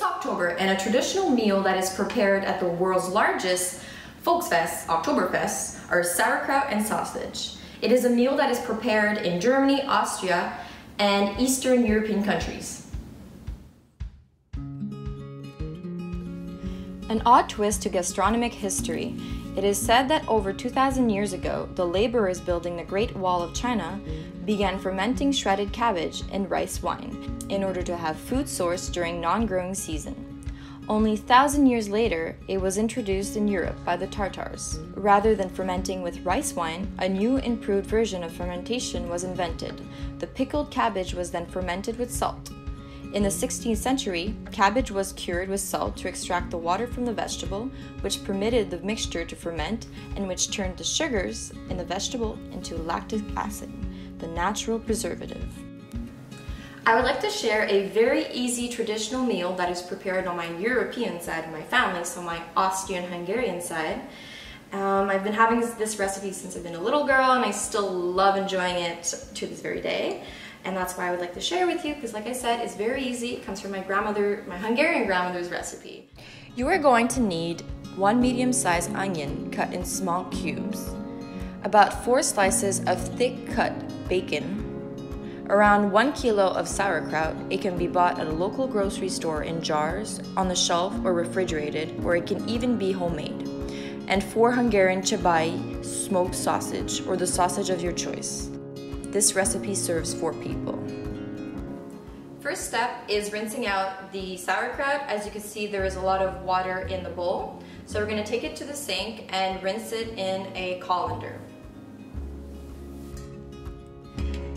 October, and a traditional meal that is prepared at the world's largest Volksfest, Oktoberfest, are sauerkraut and sausage. It is a meal that is prepared in Germany, Austria, and Eastern European countries. An odd twist to gastronomic history. It is said that over 2,000 years ago, the laborers building the Great Wall of China began fermenting shredded cabbage in rice wine in order to have food sourced during non-growing season. Only 1,000 years later, it was introduced in Europe by the Tartars. Rather than fermenting with rice wine, a new improved version of fermentation was invented. The pickled cabbage was then fermented with salt. In the 16th century, cabbage was cured with salt to extract the water from the vegetable, which permitted the mixture to ferment and which turned the sugars in the vegetable into lactic acid, the natural preservative. I would like to share a very easy traditional meal that is prepared on my European side of my family, so my Austrian-Hungarian side. I've been having this recipe since I've been a little girl, and I still love enjoying it to this very day. And that's why I would like to share with you, because like I said, it's very easy. It comes from my Hungarian grandmother's recipe. You are going to need 1 medium-sized onion cut in small cubes, about 4 slices of thick cut bacon, around 1 kilo of sauerkraut. It can be bought at a local grocery store in jars, on the shelf, or refrigerated, or it can even be homemade, and 4 Hungarian Csabai smoked sausage, or the sausage of your choice. This recipe serves 4 people. First step is rinsing out the sauerkraut. As you can see, there is a lot of water in the bowl. So we're going to take it to the sink and rinse it in a colander.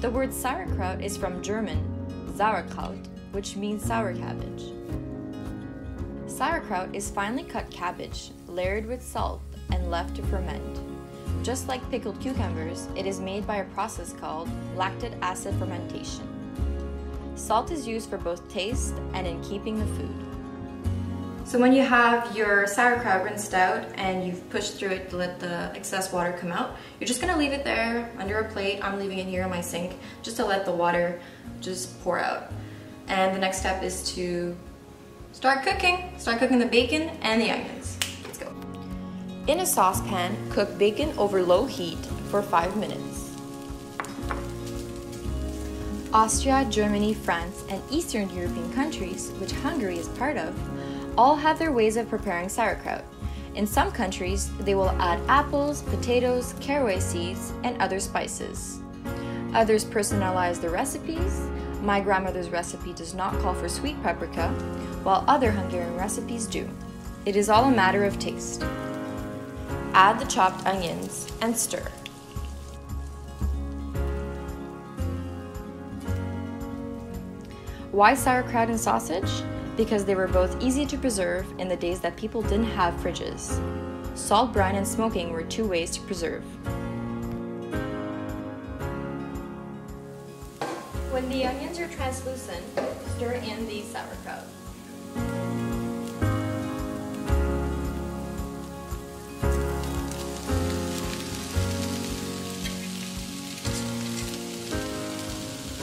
The word sauerkraut is from German Sauerkraut, which means sour cabbage. Sauerkraut is finely cut cabbage, layered with salt, and left to ferment. Just like pickled cucumbers, it is made by a process called lactic acid fermentation. Salt is used for both taste and in keeping the food. So when you have your sauerkraut rinsed out and you've pushed through it to let the excess water come out, you're just going to leave it there under a plate. I'm leaving it here in my sink just to let the water just pour out. And the next step is to start cooking the bacon and the onions. Let's go. In a saucepan, cook bacon over low heat for 5 minutes. Austria, Germany, France, and Eastern European countries, which Hungary is part of, all have their ways of preparing sauerkraut. In some countries, they will add apples, potatoes, caraway seeds, and other spices. Others personalize their recipes. My grandmother's recipe does not call for sweet paprika, while other Hungarian recipes do. It is all a matter of taste. Add the chopped onions and stir. Why sauerkraut and sausage? Because they were both easy to preserve in the days that people didn't have fridges. Salt brine and smoking were 2 ways to preserve. When the onions are translucent, stir in the sauerkraut.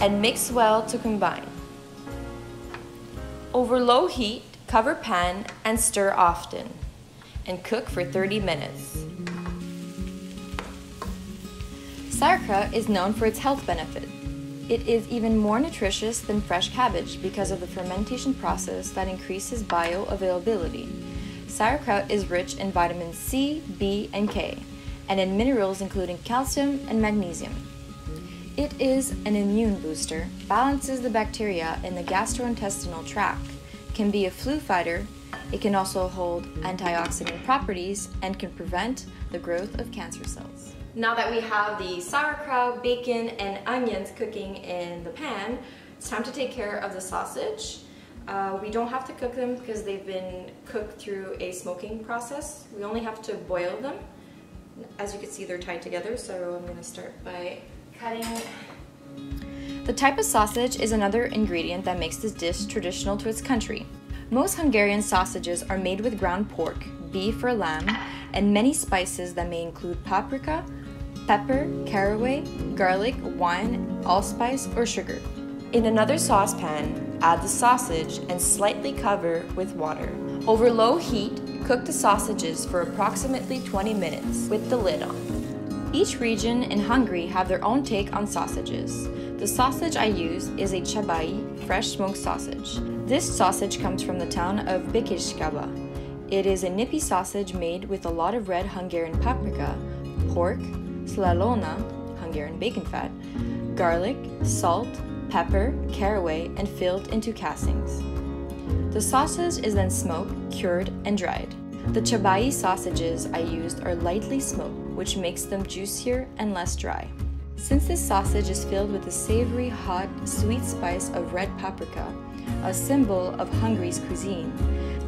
And mix well to combine. Over low heat, cover pan and stir often, and cook for 30 minutes. Sauerkraut is known for its health benefit. It is even more nutritious than fresh cabbage because of the fermentation process that increases bioavailability. Sauerkraut is rich in vitamins C, B, and K, and in minerals including calcium and magnesium. It is an immune booster, balances the bacteria in the gastrointestinal tract, can be a flu fighter. It can also hold antioxidant properties and can prevent the growth of cancer cells. Now that we have the sauerkraut, bacon, and onions cooking in the pan, it's time to take care of the sausage. We don't have to cook them because they've been cooked through a smoking process. We only have to boil them. As you can see, they're tied together, so I'm going to start by cutting. The type of sausage is another ingredient that makes this dish traditional to its country. Most Hungarian sausages are made with ground pork, beef or lamb, and many spices that may include paprika, pepper, caraway, garlic, wine, allspice, or sugar. In another saucepan, Add the sausage and slightly cover with water. Over low heat, cook the sausages for approximately 20 minutes with the lid on. Each region in Hungary have their own take on sausages. The sausage I use is a Csabai fresh smoked sausage. This sausage comes from the town of Békéscsaba. It is a nippy sausage made with a lot of red Hungarian paprika, pork, szalonna, Hungarian bacon fat, garlic, salt, pepper, caraway, and filled into castings. The sausage is then smoked, cured, and dried. The Csabai sausages I used are lightly smoked, which makes them juicier and less dry. Since this sausage is filled with the savory, hot, sweet spice of red paprika, a symbol of Hungary's cuisine,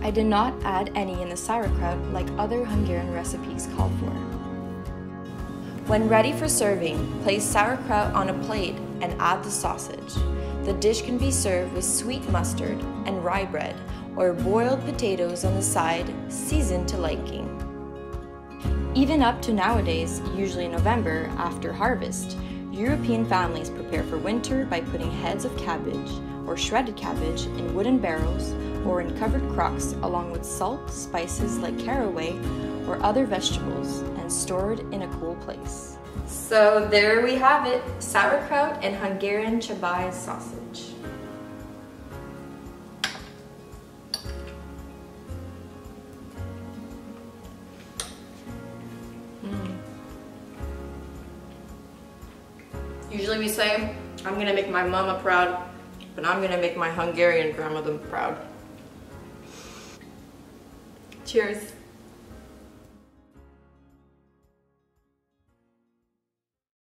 I did not add any in the sauerkraut like other Hungarian recipes call for. When ready for serving, place sauerkraut on a plate and add the sausage. The dish can be served with sweet mustard and rye bread or boiled potatoes on the side, seasoned to liking. Even up to nowadays, usually in November after harvest, European families prepare for winter by putting heads of cabbage or shredded cabbage in wooden barrels or in covered crocks along with salt, spices like caraway or other vegetables and stored in a cool place. So there we have it, sauerkraut and Hungarian Csabai sausage. Usually we say, I'm gonna make my mama proud, but I'm gonna make my Hungarian grandmother proud. Cheers.